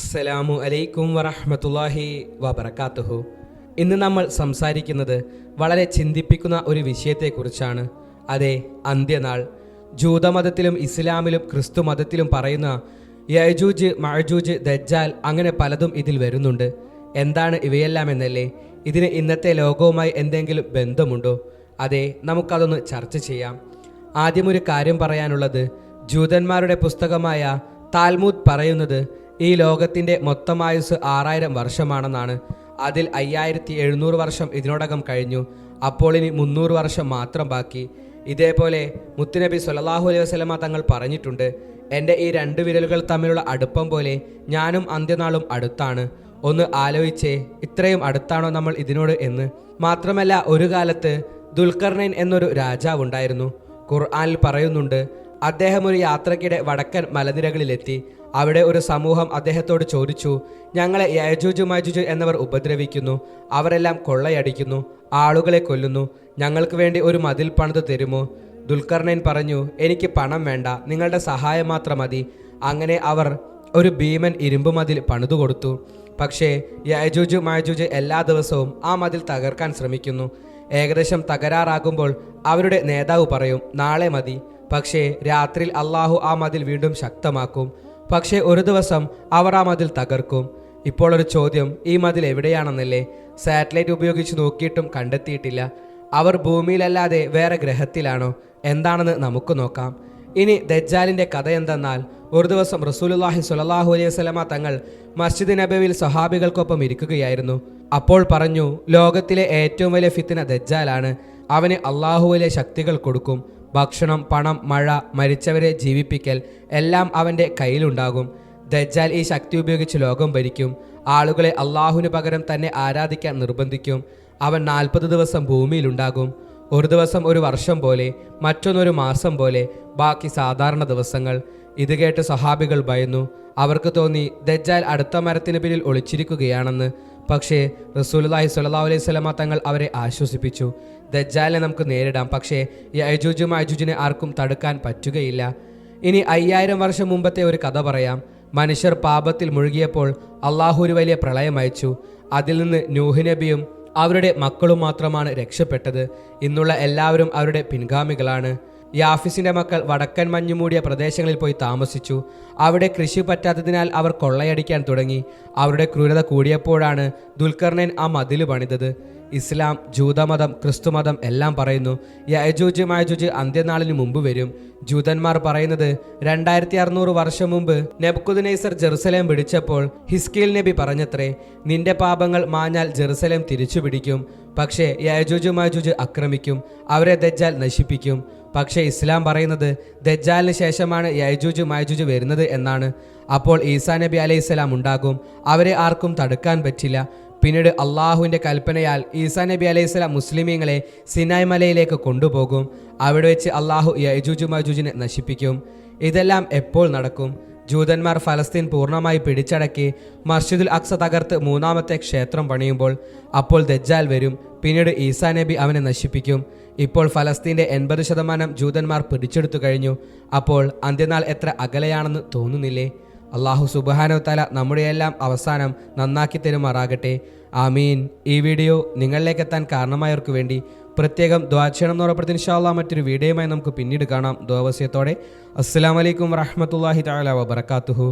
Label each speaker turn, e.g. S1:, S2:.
S1: അസ്സലാമു അലൈക്കും വറഹ്മത്തുള്ളാഹി വബറകാതുഹു. ഇന്ന് നമ്മൾ സംസാരിക്കുന്നത് വളരെ ചിന്തിപ്പിക്കുന്ന ഒരു വിഷയത്തെക്കുറിച്ചാണ്. അതെ, അന്ത്യനാൾ. ജൂതമതത്തിലും ഇസ്ലാമിലും ക്രിസ്തു മതത്തിലും പറയുന്ന യജൂജ്, മഅജൂജ്, ദജ്ജാൽ, അങ്ങനെ പലതും ഇതിൽ വരുന്നുണ്ട്. എന്താണ് ഇവയെല്ലാം എന്നല്ലേ? ഇതിന് ഇന്നത്തെ ലോകവുമായി എന്തെങ്കിലും ബന്ധമുണ്ടോ? അതെ, നമുക്കതൊന്ന് ചർച്ച ചെയ്യാം. ആദ്യം ഒരു കാര്യം പറയാനുള്ളത്, ജൂതന്മാരുടെ പുസ്തകമായ താൽമൂദ് പറയുന്നത് ഈ ലോകത്തിൻ്റെ മൊത്തമായുസ് 6000 വർഷമാണെന്നാണ്. അതിൽ 5700 വർഷം ഇതിനോടകം കഴിഞ്ഞു. അപ്പോൾ ഇനി 300 വർഷം മാത്രം ബാക്കി. ഇതേപോലെ മുത്തുനബി സ്വല്ലല്ലാഹു അലൈഹി വസല്ലമ തങ്ങൾ പറഞ്ഞിട്ടുണ്ട്, എൻ്റെ ഈ 2 വിരലുകൾ തമ്മിലുള്ള അടുപ്പം പോലെ ഞാനും അന്ത്യനാളും അടുത്താണ്. ഒന്ന് ആലോചിച്ചേ, ഇത്രയും അടുത്താണോ നമ്മൾ ഇതിനോട് എന്ന്. മാത്രമല്ല, ഒരു കാലത്ത് ദുൽഖർനൈൻ എന്നൊരു രാജാവുണ്ടായിരുന്നു. ഖുർആനിൽ പറയുന്നുണ്ട്, അദ്ദേഹം ഒരു യാത്രക്കിടെ വടക്കൻ മലനിരകളിലെത്തി. അവിടെ ഒരു സമൂഹം അദ്ദേഹത്തോട് ചോദിച്ചു, ഞങ്ങളെ യജൂജ് മജൂജ് എന്നവർ ഉപദ്രവിക്കുന്നു, അവരെല്ലാം കൊള്ളയടിക്കുന്നു, ആളുകളെ കൊല്ലുന്നു, ഞങ്ങൾക്ക് വേണ്ടി ഒരു മതിൽ പണിത് തരുമോ? ദുൽഖർനൈൻ പറഞ്ഞു, എനിക്ക് പണം വേണ്ട, നിങ്ങളുടെ സഹായം മാത്രം മതി. അങ്ങനെ അവർ ഒരു ഭീമൻ ഇരുമ്പ് മതിൽ പണിതു കൊടുത്തു. പക്ഷേ യജൂജ് മജൂജ് എല്ലാ ദിവസവും ആ മതിൽ തകർക്കാൻ ശ്രമിക്കുന്നു. ഏകദേശം തകരാറാകുമ്പോൾ അവരുടെ നേതാവ് പറയും, നാളെ മതി. പക്ഷേ രാത്രിയിൽ അള്ളാഹു ആ മതിൽ വീണ്ടും ശക്തമാക്കും. പക്ഷേ ഒരു ദിവസം അവർ ആ മതിൽ തകർക്കും. ഇപ്പോൾ ഒരു ചോദ്യം, ഈ മതിൽ എവിടെയാണെന്നല്ലേ? സാറ്റലൈറ്റ് ഉപയോഗിച്ച് നോക്കിയിട്ടും കണ്ടെത്തിയിട്ടില്ല. അവർ ഭൂമിയിലല്ലാതെ വേറെ ഗ്രഹത്തിലാണോ? എന്താണെന്ന് നമുക്ക് നോക്കാം. ഇനി ദജ്ജാലിൻ്റെ കഥ എന്തെന്നാൽ, ഒരു ദിവസം റസൂലുള്ളാഹി സ്വല്ലല്ലാഹു അലൈഹി വസല്ലമ തങ്ങൾ മസ്ജിദ് നബവിയിൽ സ്വഹാബികൾക്കൊപ്പം ഇരിക്കുകയായിരുന്നു. അപ്പോൾ പറഞ്ഞു, ലോകത്തിലെ ഏറ്റവും വലിയ ഫിത്ന ദജ്ജാലാണ്. അവന് അള്ളാഹു വലിയ ശക്തികൾ കൊടുക്കും. ഭക്ഷണം, പണം, മഴ, മരിച്ചവരെ ജീവിപ്പിക്കൽ എല്ലാം അവൻ്റെ കയ്യിലുണ്ടാകും. ദജ്ജാൽ ഈ ശക്തി ഉപയോഗിച്ച് ലോകം ഭരിക്കും. ആളുകളെ അള്ളാഹുവിന് പകരം തന്നെ ആരാധിക്കാൻ നിർബന്ധിക്കും. അവൻ 40 ദിവസം ഭൂമിയിലുണ്ടാകും. ഒരു ദിവസം ഒരു വർഷം പോലെ, മറ്റൊന്നൊരു മാസം പോലെ, ബാക്കി സാധാരണ ദിവസങ്ങൾ. ഇത് കേട്ട് സഹാബികൾ ഭയന്നു. അവർക്ക് തോന്നി ദജ്ജാൽ അടുത്ത മരത്തിന് പിന്നിൽ ഒളിച്ചിരിക്കുകയാണെന്ന്. പക്ഷേ റസൂലുള്ളാഹി സ്വല്ലല്ലാഹു അലൈഹി വസല്ലമ തങ്ങൾ അവരെ ആശ്വസിപ്പിച്ചു, ദജ്ജാലിനെ നമുക്ക് നേരിടാം, പക്ഷേ യജൂജ് മജൂജിനെ ആർക്കും തടുക്കാൻ പറ്റുകയില്ല. ഇനി 5000 വർഷം മുമ്പത്തെ ഒരു കഥ പറയാം. മനുഷ്യർ പാപത്തിൽ മുഴുകിയപ്പോൾ അള്ളാഹു ഒരു വലിയ പ്രളയം അയച്ചു. അതിൽ നിന്ന് നൂഹ് നബിയും അവരുടെ മക്കളും മാത്രമാണ് രക്ഷപ്പെട്ടത്. ഇന്നുള്ള എല്ലാവരും അവരുടെ പിൻഗാമികളാണ്. യാഫിസിന്റെ മക്കൾ വടക്കൻ മഞ്ഞുമൂടിയ പ്രദേശങ്ങളിൽ പോയി താമസിച്ചു. അവിടെ കൃഷി പറ്റാത്തതിനാൽ അവർ കൊള്ളയടിക്കാൻ തുടങ്ങി. അവരുടെ ക്രൂരത കൂടിയപ്പോഴാണ് ദുൽഖർനൈൻ ആ മതിൽ പണിതത്. ഇസ്ലാം, ജൂതമതം, ക്രിസ്തുമതം എല്ലാം പറയുന്നു യജൂജ് മജൂജ് അന്ത്യനാളിന് മുമ്പ് വരും. ജൂതന്മാർ പറയുന്നത് 2600 വർഷം മുമ്പ് നെബുക്കദ്നേസർ ജെറുസലേം പിടിച്ചപ്പോൾ ഹിസ്കീൽ നബി പറഞ്ഞത്രേ, നിന്റെ പാപങ്ങൾ മാഞ്ഞാൽ ജെറുസലേം തിരിച്ചു പിടിക്കും. പക്ഷേ യജൂജ് മജൂജ് ആക്രമിക്കും, അവരെ ദജ്ജാൽ നശിപ്പിക്കും. പക്ഷേ ഇസ്ലാം പറയുന്നത് ദജ്ജാലിന് ശേഷമാണ് യജൂജ് മജൂജ് വരുന്നത് എന്നാണ്. അപ്പോൾ ഈസാ നബി അലൈഹിസ്സലാം ഉണ്ടാകും. അവരെ ആർക്കും തടുക്കാൻ പറ്റില്ല. പിന്നീട് അള്ളാഹുവിൻ്റെ കൽപ്പനയാൽ ഈസാ നബി അലൈഹിസ്സലാം മുസ്ലിമീങ്ങളെ സിനായ് മലയിലേക്ക് കൊണ്ടുപോകും. അവിടെ വെച്ച് അള്ളാഹു യജൂജ് മജൂജിനെ നശിപ്പിക്കും. ഇതെല്ലാം എപ്പോൾ നടക്കും? ജൂതന്മാർ ഫലസ്തീൻ പൂർണ്ണമായി പിടിച്ചടക്കി മസ്ജിദുൽ അക്സ തകർത്ത് 3ാമത്തെ ക്ഷേത്രം പണിയുമ്പോൾ അപ്പോൾ ദജ്ജാൽ വരും. പിന്നീട് ഈസാ നബി അവനെ നശിപ്പിക്കും. ഇപ്പോൾ ഫലസ്തീൻ്റെ 80% ജൂതന്മാർ പിടിച്ചെടുത്തു കഴിഞ്ഞു. അപ്പോൾ അന്ത്യനാൾ എത്ര അകലെയാണെന്ന് തോന്നുന്നില്ലേ? അള്ളാഹു സുബ്ഹാനഹു തആല നമ്മുടെയെല്ലാം അവസാനം നന്നാക്കി തരുമാറാകട്ടെ. ആമീൻ. ഈ വീഡിയോ നിങ്ങളിലേക്ക് എത്താൻ കാരണമായവർക്ക് വേണ്ടി പ്രത്യേകം ദുആ ചെയ്യണം എന്ന് ഉറപ്പെടുത്തി. ഇൻഷാ അല്ലാഹ് മറ്റൊരു വീഡിയോയുമായി നമുക്ക് പിന്നീട് കാണാം. ദുആ വസിയത്തോടെ. അസ്സലാമു അലൈക്കും വറഹ്മത്തുള്ളാഹി തആല വബറകാതുഹു.